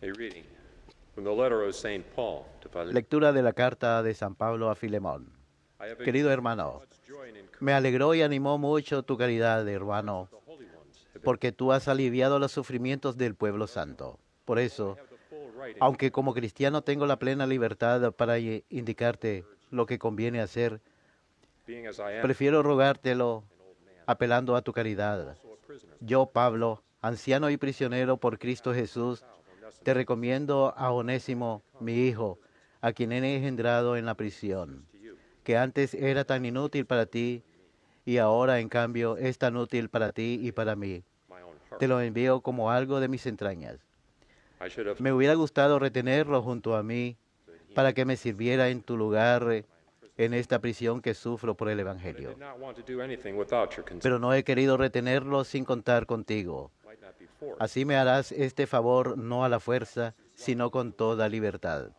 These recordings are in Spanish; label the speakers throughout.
Speaker 1: A reading from the letter of St. Paul to Philemon.
Speaker 2: Lectura de la carta de San Pablo a Filemón.
Speaker 1: I have
Speaker 2: Querido
Speaker 1: experienced
Speaker 2: hermano,
Speaker 1: much joy and
Speaker 2: me
Speaker 1: encouragement
Speaker 2: alegró y animó mucho tu caridad, hermano,
Speaker 1: the holy ones have been.
Speaker 2: porque tú has aliviado los sufrimientos del pueblo santo. Por eso,
Speaker 1: I have the full right
Speaker 2: aunque como cristiano tengo la plena libertad para indicarte lo que conviene hacer,
Speaker 1: being as I am
Speaker 2: prefiero rogártelo
Speaker 1: an old man,
Speaker 2: apelando a tu caridad.
Speaker 1: also a prisoner.
Speaker 2: Yo, Pablo, anciano y prisionero por Cristo Jesús, te recomiendo a Onésimo, mi hijo, a quien he engendrado en la prisión,
Speaker 1: To you,
Speaker 2: que antes era tan inútil para ti y ahora en cambio es tan útil para ti y para mí.
Speaker 1: my own heart.
Speaker 2: Te lo envío como algo de mis entrañas.
Speaker 1: I should have
Speaker 2: Me hubiera gustado retenerlo junto a mí para que me sirviera en tu lugar en esta prisión que sufro por el
Speaker 1: I
Speaker 2: Evangelio.
Speaker 1: did not want to do anything without your consent.
Speaker 2: Pero no he querido retenerlo sin contar contigo.
Speaker 1: Might not be forced.
Speaker 2: Así me harás este favor no a la fuerza, sino con toda libertad.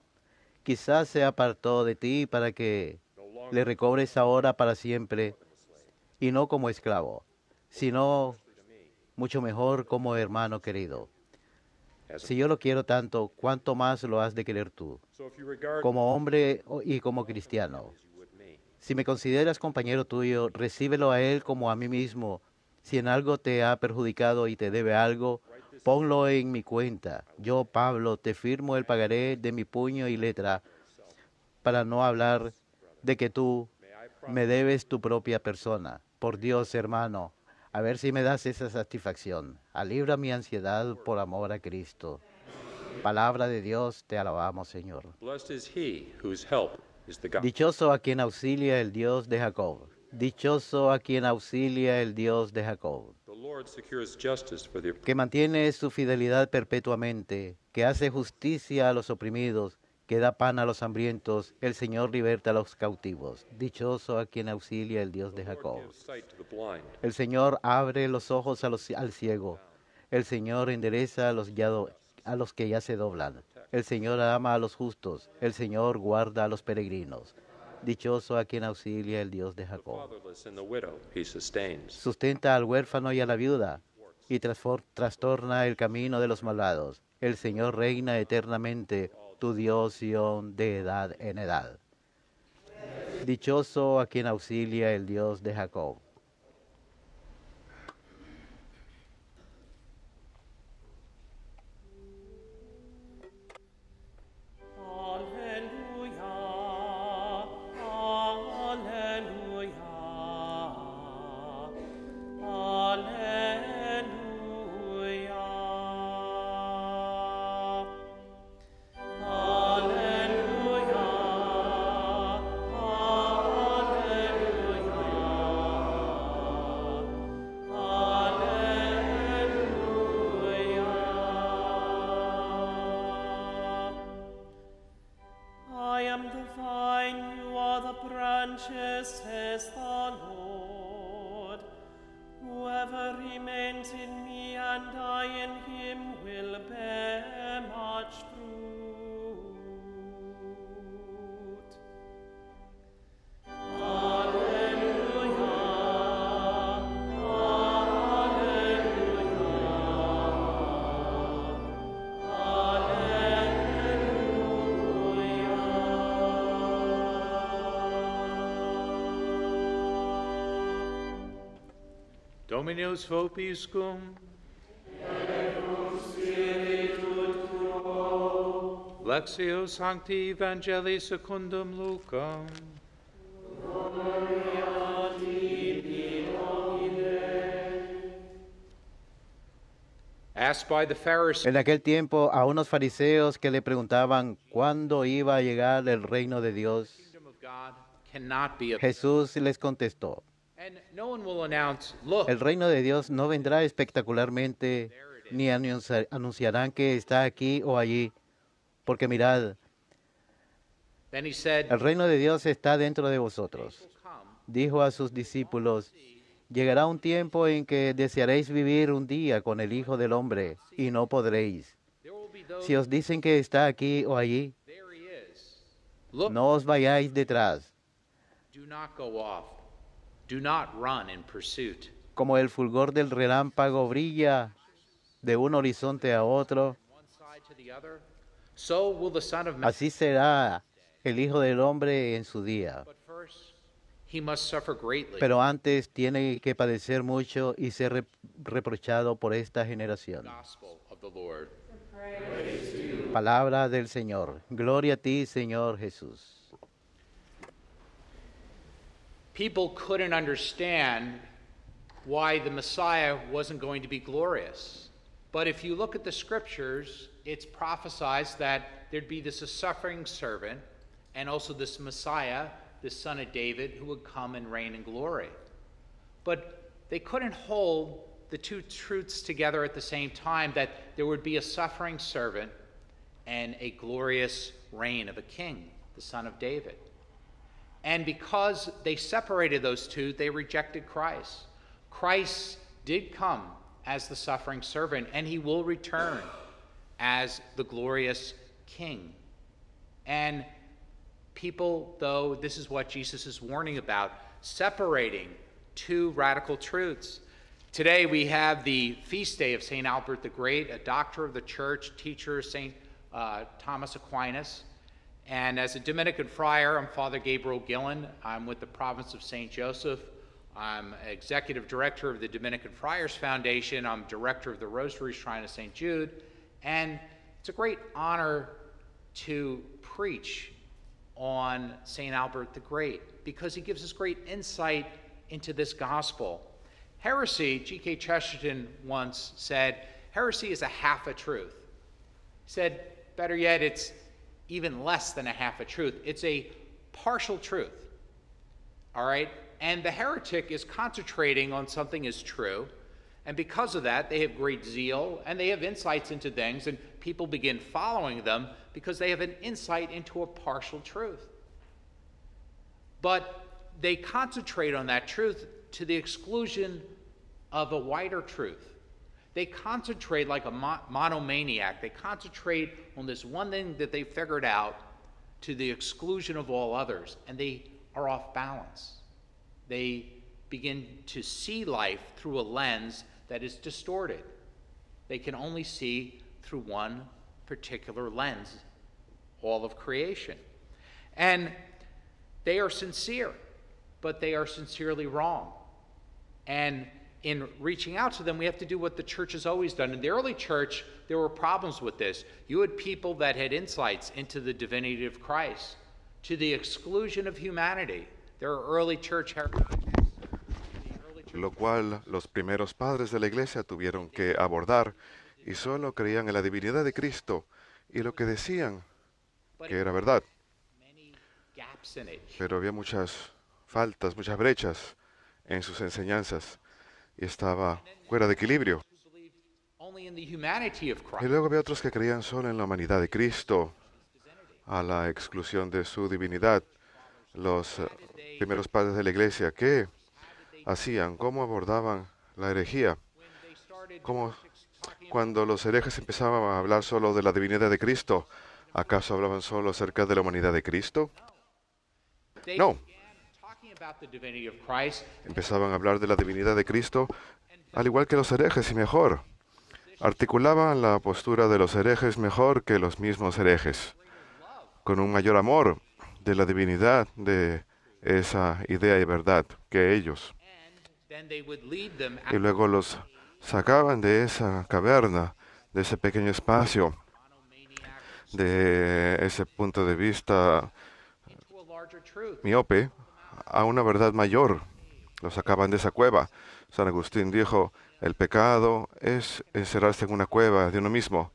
Speaker 2: Quizás se apartó de ti para que
Speaker 1: No longer
Speaker 2: le recobres ahora para siempre, y no como esclavo, sino
Speaker 1: to me,
Speaker 2: mucho mejor como hermano querido.
Speaker 1: as a,
Speaker 2: Si yo lo quiero tanto, ¿cuánto más lo has de querer tú?
Speaker 1: so if you regard
Speaker 2: Como hombre y como cristiano.
Speaker 1: as you would me,
Speaker 2: Si me consideras compañero tuyo, recíbelo a él como a mí mismo. Si en algo te ha perjudicado y te debe algo, ponlo en mi cuenta. Yo, Pablo, te firmo el pagaré de mi puño y letra, para no hablar de que tú
Speaker 1: may I promise
Speaker 2: me debes tu propia persona. Por Dios, hermano, a ver si me das esa satisfacción. Alibra mi ansiedad por amor a Cristo. Palabra de Dios, te alabamos, Señor.
Speaker 1: blessed is he whose help is the God.
Speaker 2: Dichoso a quien auxilia el Dios de Jacob. Dichoso a quien auxilia el Dios de Jacob,
Speaker 1: The Lord secures justice for the
Speaker 2: que mantiene su fidelidad perpetuamente, que hace justicia a los oprimidos, que da pan a los hambrientos. El Señor liberta a los cautivos. Dichoso a quien auxilia el Dios de
Speaker 1: Lord
Speaker 2: Jacob.
Speaker 1: gives sight to the blind.
Speaker 2: El Señor abre los ojos al ciego. El Señor endereza a los que ya se doblan. El Señor ama a los justos. El Señor guarda a los peregrinos. Dichoso a quien auxilia el Dios de
Speaker 1: The
Speaker 2: Jacob.
Speaker 1: fatherless and the widow he sustains.
Speaker 2: Sustenta al huérfano y a la viuda, y trastorna el camino de los malvados. El Señor reina eternamente, tu Dios Sión, de edad en edad. Dichoso a quien auxilia el Dios de Jacob.
Speaker 3: Alleluia, alleluia, alleluia. I am the vine, you are the branches, says the Lord. Whoever remains in me and I in him will bear much fruit. Alleluia,
Speaker 4: Dominus vobiscum. Lectio Sancti Evangelii secundum Lucam. Asked by the Pharisees
Speaker 2: En aquel tiempo, a unos fariseos que le preguntaban cuándo iba a llegar el reino de Dios,
Speaker 4: the kingdom of God cannot be of
Speaker 2: Jesús les contestó:
Speaker 4: and no one will announce, look,
Speaker 2: el reino de Dios no vendrá espectacularmente, ni anunciarán que está aquí o allí, porque mirad,
Speaker 4: then he said,
Speaker 2: el reino de Dios está dentro de vosotros.
Speaker 4: will come
Speaker 2: Dijo a sus discípulos: llegará un tiempo en que desearéis vivir un día con el Hijo del Hombre, y no podréis.
Speaker 4: there will be those
Speaker 2: Si os dicen que está aquí o allí,
Speaker 4: there he is. Look,
Speaker 2: no os vayáis detrás,
Speaker 4: do not go off. Do not run in pursuit.
Speaker 2: como el fulgor del relámpago brilla de un horizonte a otro,
Speaker 4: One side to the the other, so will the Son of Man.
Speaker 2: Así será el Hijo del Hombre en su día.
Speaker 4: But first, he must suffer greatly.
Speaker 2: Pero antes tiene que padecer mucho y ser reprochado por esta generación.
Speaker 4: Gospel of the Lord.
Speaker 2: Palabra del Señor. Gloria a ti, Señor Jesús.
Speaker 4: People couldn't understand why the Messiah wasn't going to be glorious. But if you look at the scriptures, it's prophesied that there'd be this suffering servant and also this Messiah, the son of David, who would come and reign in glory. But they couldn't hold the two truths together at the same time, that there would be a suffering servant and a glorious reign of a king, the son of David. And because they separated those two, they rejected Christ. Christ did come as the suffering servant, and he will return as the glorious king. And people, though, this is what Jesus is warning about, separating two radical truths. Today we have the feast day of St. Albert the Great, a doctor of the church, teacher of St. Thomas Aquinas. And as a Dominican friar, I'm Father Gabriel Gillen. I'm with the province of St. Joseph. I'm executive director of the Dominican Friars Foundation. I'm director of the Rosary Shrine of St. Jude. And it's a great honor to preach on St. Albert the Great, because he gives us great insight into this gospel. Heresy, G.K. Chesterton once said, heresy is a half a truth. He said, better yet, it's even less than a half a truth. It's a partial truth, all right? And the heretic is concentrating on something as true, and because of that, they have great zeal, and they have insights into things, and people begin following them because they have an insight into a partial truth. But they concentrate on that truth to the exclusion of a wider truth. They concentrate like a monomaniac. They concentrate on this one thing that they figured out to the exclusion of all others, and they are off balance. They begin to see life through a lens that is distorted. They can only see through one particular lens, all of creation. And they are sincere, but they are sincerely wrong. And in reaching out to them, we have to do what the church has always done. In the early church, there were problems with this. You had people that had insights into the divinity of Christ to the exclusion of humanity. There are early church heretics.
Speaker 5: Lo cual los primeros padres de la iglesia tuvieron que abordar, y solo creían en la divinidad de Cristo y lo que decían que era verdad. Pero había muchas faltas, muchas brechas en sus enseñanzas, y estaba fuera de equilibrio. Y luego había otros que creían solo en la humanidad de Cristo, a la exclusión de su divinidad. Los primeros padres de la iglesia, ¿qué hacían? ¿Cómo abordaban la herejía? ¿Cómo, cuando los herejes empezaban a hablar solo de la divinidad de Cristo, acaso hablaban solo acerca de la humanidad de Cristo? No. Empezaban a hablar de la divinidad de Cristo, al igual que los herejes, y mejor. Articulaban la postura de los herejes mejor que los mismos herejes, con un mayor amor de la divinidad de esa idea y verdad que ellos. Y luego los sacaban de esa caverna, de ese pequeño espacio, de ese punto de vista miope, a una verdad mayor. Los sacaban de esa cueva. San Agustín dijo, el pecado es encerrarse en una cueva de uno mismo.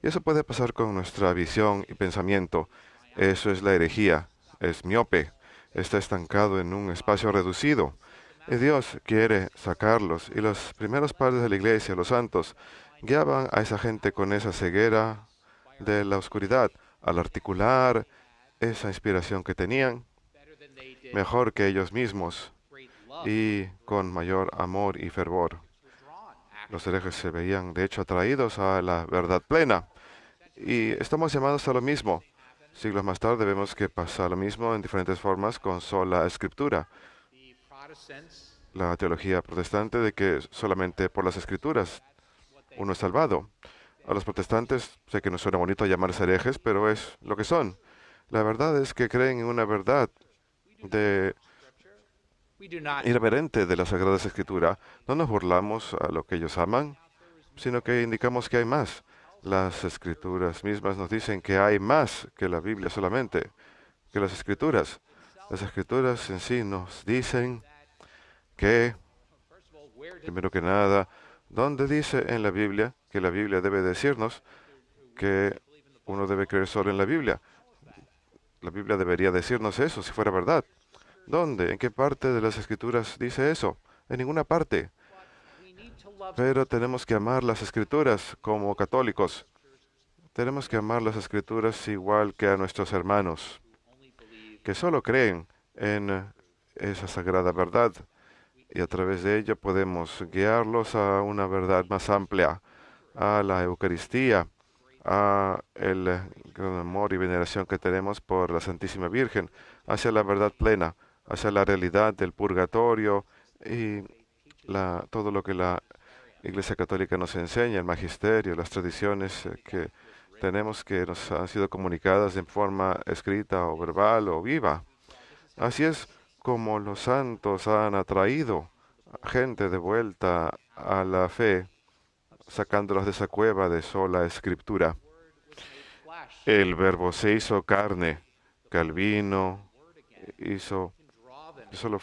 Speaker 5: Y eso puede pasar con nuestra visión y pensamiento. Eso es la herejía. Es miope. Está estancado en un espacio reducido. Y Dios quiere sacarlos. Y los primeros padres de la iglesia, los santos, guiaban a esa gente con esa ceguera de la oscuridad, al articular esa inspiración que tenían, mejor que ellos mismos y con mayor amor y fervor. Los herejes se veían, de hecho, atraídos a la verdad plena. Y estamos llamados a lo mismo. Siglos más tarde vemos que pasa lo mismo en diferentes formas con sola escritura. La teología protestante de que solamente por las escrituras uno es salvado. A los protestantes, sé que no suena bonito llamarles herejes, pero es lo que son. La verdad es que creen en una verdad
Speaker 4: We do not
Speaker 5: irreverente de la Sagrada Escritura. No nos burlamos a lo que ellos aman, sino que indicamos que hay más. Las Escrituras mismas nos dicen que hay más que la Biblia solamente, que las Escrituras. Las Escrituras en sí nos dicen que,
Speaker 4: first of all, where did
Speaker 5: primero que nada, ¿dónde dice en la Biblia que la Biblia debe decirnos que uno debe creer solo en la Biblia? La Biblia debería decirnos eso, si fuera verdad. ¿Dónde? ¿En qué parte de las Escrituras dice eso? En ninguna parte.
Speaker 4: we need to love
Speaker 5: Pero tenemos que amar las Escrituras como católicos. Tenemos que amar las Escrituras igual que a nuestros hermanos, que solo creen en esa sagrada verdad. Y a través de ello podemos guiarlos a una verdad más amplia, a la Eucaristía, a el gran amor y veneración que tenemos por la Santísima Virgen, hacia la verdad plena, hacia la realidad del purgatorio y todo lo que la Iglesia Católica nos enseña, el magisterio, las tradiciones que tenemos que nos han sido comunicadas en forma escrita o verbal o viva. Así es como los santos han atraído a gente de vuelta a la fe, sacándolos de esa cueva de sola escritura.
Speaker 4: flesh.
Speaker 5: El Verbo se hizo carne. Calvino hizo
Speaker 4: Draw them
Speaker 5: solo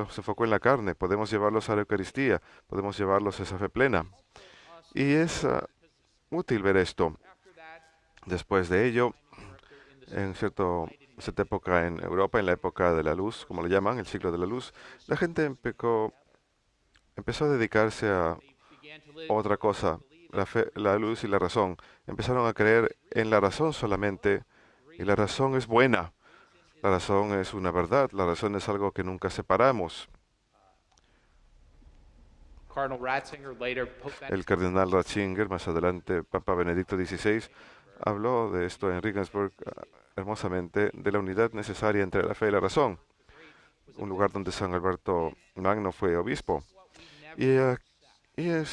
Speaker 5: se enfocó en la carne. Podemos llevarlos a la Eucaristía, podemos llevarlos a esa fe plena. Y es útil ver esto.
Speaker 4: after that.
Speaker 5: Después de ello, en cierta época en Europa, en la época de la luz, como le llaman, el siglo de la luz, la gente empezó a dedicarse a
Speaker 4: Began to live
Speaker 5: otra cosa, la fe, la luz y la razón. Empezaron a creer en la razón solamente, y la razón es buena. La razón es una verdad, la razón es algo que nunca separamos.
Speaker 4: Cardinal Ratzinger, later Pope
Speaker 5: El cardenal Ratzinger, más adelante Papa Benedicto XVI, habló de esto en Regensburg hermosamente, de la unidad necesaria entre la fe y la razón, un lugar donde San Alberto Magno fue obispo. Esto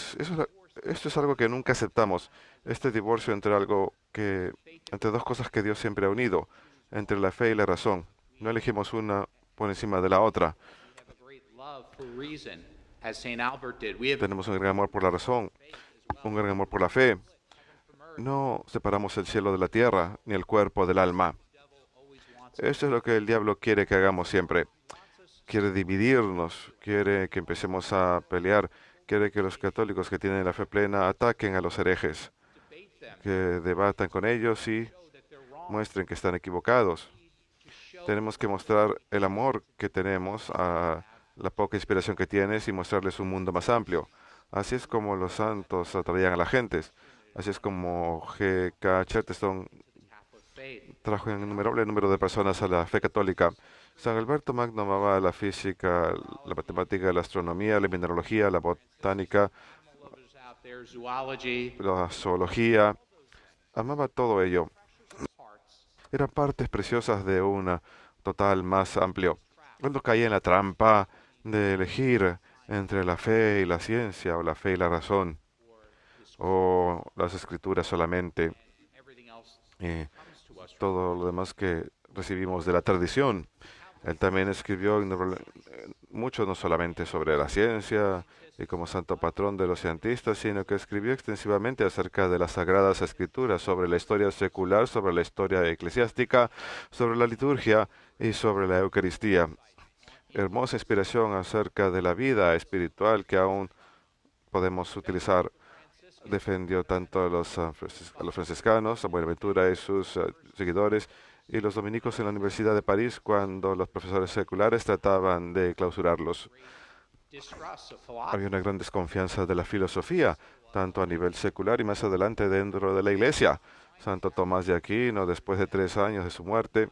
Speaker 5: es algo que nunca aceptamos, este divorcio entre dos cosas que Dios siempre ha unido, entre la fe y la razón. No elegimos una por encima de la otra.
Speaker 4: we have a great love for reason, as Saint Albert did. We have
Speaker 5: Tenemos un gran amor por la razón, un gran amor por la fe. No separamos el cielo de la tierra, ni el cuerpo del alma. Esto es lo que el diablo quiere que hagamos siempre. Quiere dividirnos, quiere que empecemos a pelear, quiere que los católicos que tienen la fe plena ataquen a los herejes, que debatan con ellos y muestren que están equivocados. Tenemos que mostrar el amor que tenemos, a la poca inspiración que tienes y mostrarles un mundo más amplio. Así es como los santos atraían a la gente. Así es como G.K. Chesterton
Speaker 4: Catholic faith.
Speaker 5: trajo un innumerable número de personas a la fe católica. San Alberto Magno amaba la física, la matemática, la astronomía, la mineralogía, la botánica,
Speaker 4: Others out there, zoology,
Speaker 5: la zoología. Amaba todo ello.
Speaker 4: parts.
Speaker 5: Eran partes preciosas de un total más amplio. Él no caía en la trampa de elegir entre la fe y la ciencia, o la fe y la razón, o las escrituras solamente,
Speaker 4: Everything else
Speaker 5: y
Speaker 4: comes to us.
Speaker 5: todo lo demás que recibimos de la tradición. Él también escribió mucho, no solamente sobre la ciencia y como santo patrón de los cientistas, sino que escribió extensivamente acerca de las sagradas escrituras, sobre la historia secular, sobre la historia eclesiástica, sobre la liturgia y sobre la Eucaristía. Hermosa inspiración acerca de la vida espiritual que aún podemos utilizar. Defendió tanto a los franciscanos, a Buenaventura y sus seguidores, y los dominicos en la Universidad de París cuando los profesores seculares trataban de clausurarlos.
Speaker 4: Distrust of philosophy.
Speaker 5: Había una gran desconfianza de la filosofía, tanto a nivel secular y más adelante dentro de la Iglesia. Santo Tomás de Aquino, después de 3 años de su muerte,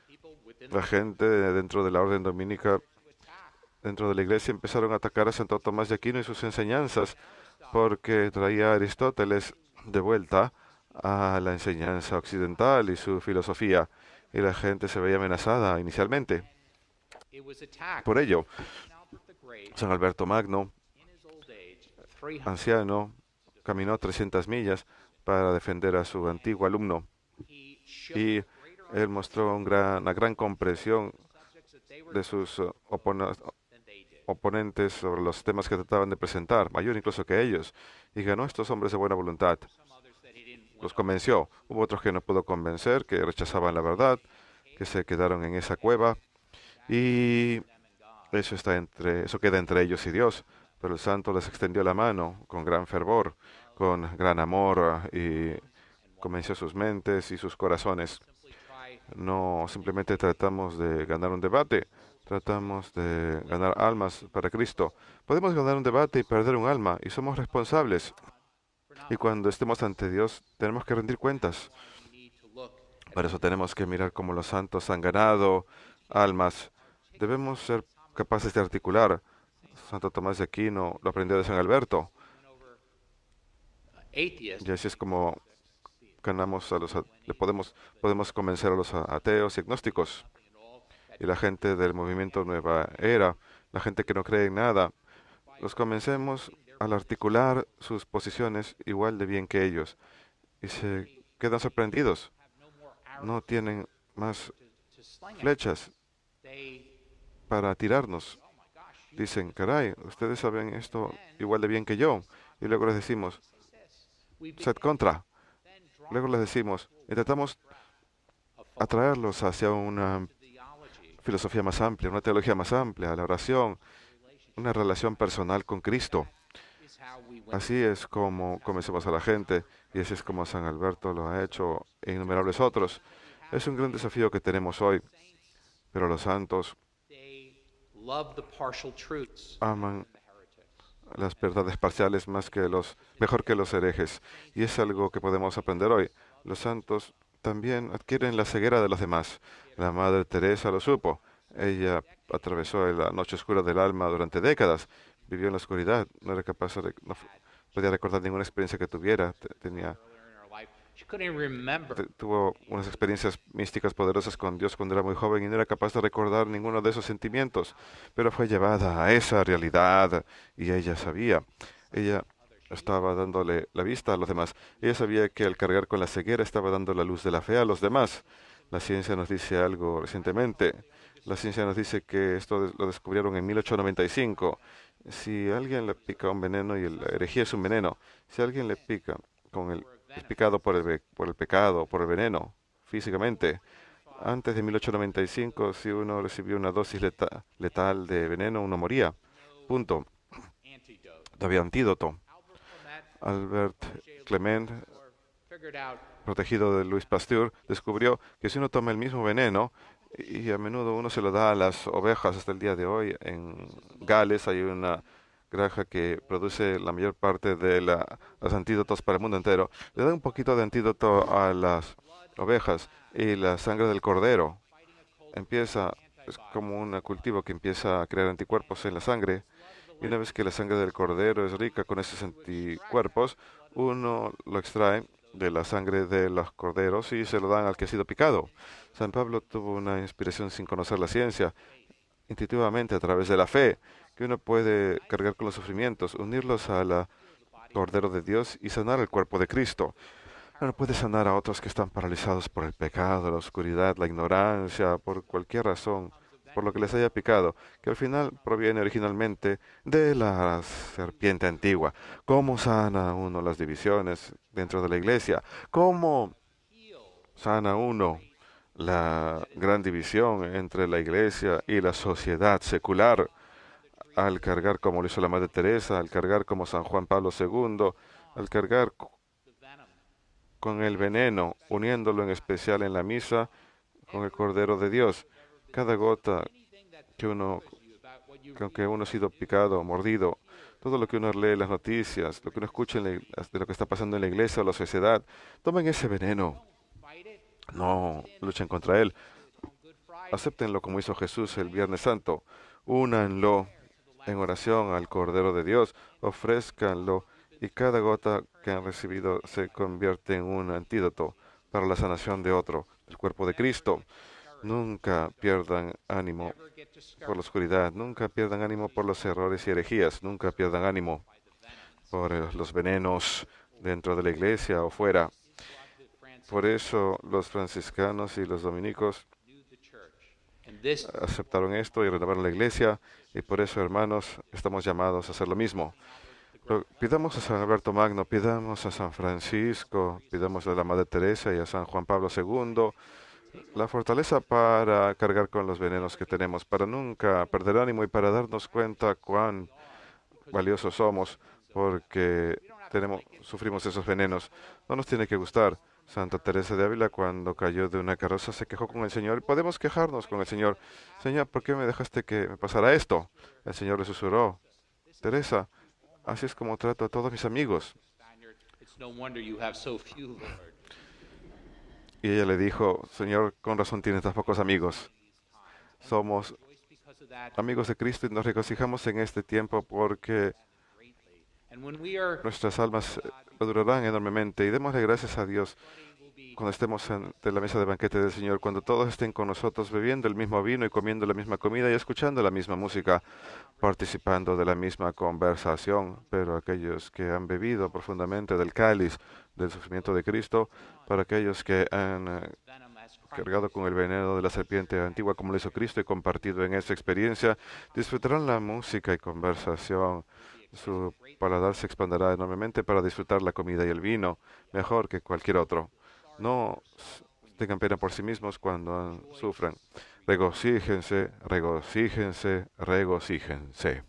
Speaker 4: People within
Speaker 5: la gente dentro de la orden dominica, dentro de la Iglesia, empezaron a atacar a Santo Tomás de Aquino y sus enseñanzas, porque traía a Aristóteles de vuelta a la enseñanza occidental y su filosofía, y la gente se veía amenazada inicialmente.
Speaker 4: it was attacked.
Speaker 5: Por ello,
Speaker 4: Albert the Great,
Speaker 5: San Alberto Magno,
Speaker 4: in his old age, 300
Speaker 5: anciano, caminó 300 millas para defender a su antiguo alumno. Y él mostró una gran comprensión de sus oponentes sobre los temas que trataban de presentar, mayor incluso que ellos, y ganó a estos hombres de buena voluntad. Los convenció. Hubo otros que no pudo convencer, que rechazaban la verdad, que se quedaron en esa cueva, y eso queda entre ellos y Dios. Pero el santo les extendió la mano con gran fervor, con gran amor, y convenció sus mentes y sus corazones. No simplemente tratamos de ganar un debate, tratamos de ganar almas para Cristo. Podemos ganar un debate y perder un alma, y somos responsables. Y cuando estemos ante Dios, tenemos que rendir cuentas. Por eso tenemos que mirar cómo los santos han ganado almas. Debemos ser capaces de articular. Santo Tomás de Aquino lo aprendió de San Alberto. Y así es como ganamos podemos convencer a los ateos y agnósticos. Y la gente del movimiento Nueva Era, la gente que no cree en nada, los convencemos al articular sus posiciones igual de bien que ellos. Y se quedan sorprendidos. No tienen más flechas para tirarnos. Dicen, caray, ustedes saben esto igual de bien que yo. Y luego les decimos, sed contra. Luego les decimos, intentamos atraerlos hacia una filosofía más amplia, una teología más amplia, la oración, una relación personal con Cristo. Así es como convencemos a la gente, y así es como San Alberto lo ha hecho e innumerables otros. Es un gran desafío que tenemos hoy, pero los santos aman las verdades parciales mejor que los herejes, y es algo que podemos aprender hoy. Los santos también adquieren la ceguera de los demás. La Madre Teresa lo supo. Ella atravesó la noche oscura del alma durante décadas. Vivió en la oscuridad. No podía recordar ninguna experiencia que tuviera. Tuvo unas experiencias místicas poderosas con Dios cuando era muy joven y no era capaz de recordar ninguno de esos sentimientos. Pero fue llevada a esa realidad y ella sabía. Ella estaba dándole la vista a los demás. Ella sabía que al cargar con la ceguera estaba dando la luz de la fe a los demás. La ciencia nos dice algo recientemente. La ciencia nos dice que esto lo descubrieron en 1895. Si alguien le pica un veneno, y la herejía es un veneno, si alguien le pica es picado por el pecado, por el veneno, físicamente. Antes de 1895, si uno recibió una dosis letal de veneno, uno moría. Punto. No había antídoto. Albert Clement, protegido de Louis Pasteur, descubrió que si uno toma el mismo veneno, y a menudo uno se lo da a las ovejas hasta el día de hoy, en Gales hay una granja que produce la mayor parte de los antídotos para el mundo entero. Le da un poquito de antídoto a las ovejas y la sangre del cordero es como un cultivo que empieza a crear anticuerpos en la sangre. Y una vez que la sangre del cordero es rica con esos anticuerpos, uno lo extrae de la sangre de los corderos y se lo dan al que ha sido picado. San Pablo tuvo una inspiración sin conocer la ciencia, intuitivamente a través de la fe, que uno puede cargar con los sufrimientos, unirlos al Cordero de Dios y sanar el cuerpo de Cristo. Uno puede sanar a otros que están paralizados por el pecado, la oscuridad, la ignorancia, por cualquier razón, por lo que les haya picado, que al final proviene originalmente de la serpiente antigua. ¿Cómo sana uno las divisiones dentro de la iglesia? ¿Cómo sana uno la gran división entre la iglesia y la sociedad secular? Al cargar como lo hizo la Madre Teresa, al cargar como San Juan Pablo II, al cargar con el veneno, uniéndolo en especial en la misa con el Cordero de Dios. Cada gota que aunque uno ha sido picado, mordido, todo lo que uno lee en las noticias, lo que uno escucha de lo que está pasando en la iglesia o la sociedad, tomen ese veneno. No luchen contra él. Acéptenlo como hizo Jesús el Viernes Santo. Únanlo en oración al Cordero de Dios, ofrézcanlo, y cada gota que han recibido se convierte en un antídoto para la sanación de otro, el cuerpo de Cristo. Nunca pierdan ánimo por la oscuridad, nunca pierdan ánimo por los errores y herejías, nunca pierdan ánimo por los venenos dentro de la iglesia o fuera. Por eso los franciscanos y los dominicos
Speaker 4: And this
Speaker 5: aceptaron esto y renovaron la iglesia, y por eso, hermanos, estamos llamados a hacer lo mismo. Pidamos a San Alberto Magno, pidamos a San Francisco, pidamos a la Madre Teresa y a San Juan Pablo II la fortaleza para cargar con los venenos que tenemos, para nunca perder ánimo y para darnos cuenta cuán valiosos somos, porque sufrimos esos venenos. No nos tiene que gustar. Santa Teresa de Ávila, cuando cayó de una carroza, se quejó con el Señor. Podemos quejarnos con el Señor. Señor, ¿por qué me dejaste que me pasara esto? El Señor le susurró: Teresa, así es como trato a todos mis amigos.
Speaker 4: it's no wonder you have so few, Lord.
Speaker 5: Y ella le dijo: Señor, con razón tienes tan pocos amigos. Somos
Speaker 4: Because of that,
Speaker 5: amigos de Cristo y nos regocijamos en este tiempo porque
Speaker 4: and when we are
Speaker 5: nuestras almas madurarán enormemente. Y démosle gracias a Dios cuando estemos ante la mesa de banquete del Señor, cuando todos estén con nosotros bebiendo el mismo vino y comiendo la misma comida y escuchando la misma música, participando de la misma conversación. Pero aquellos que han bebido profundamente del cáliz del sufrimiento de Cristo, para aquellos que han
Speaker 4: venom as Christ,
Speaker 5: cargado con el veneno de la serpiente antigua como lo hizo Cristo y compartido en esa experiencia, disfrutarán la música y conversación. Su paladar se expandirá enormemente para disfrutar la comida y el vino mejor que cualquier otro. No tengan pena por sí mismos cuando sufran. Regocíjense, regocíjense, regocíjense.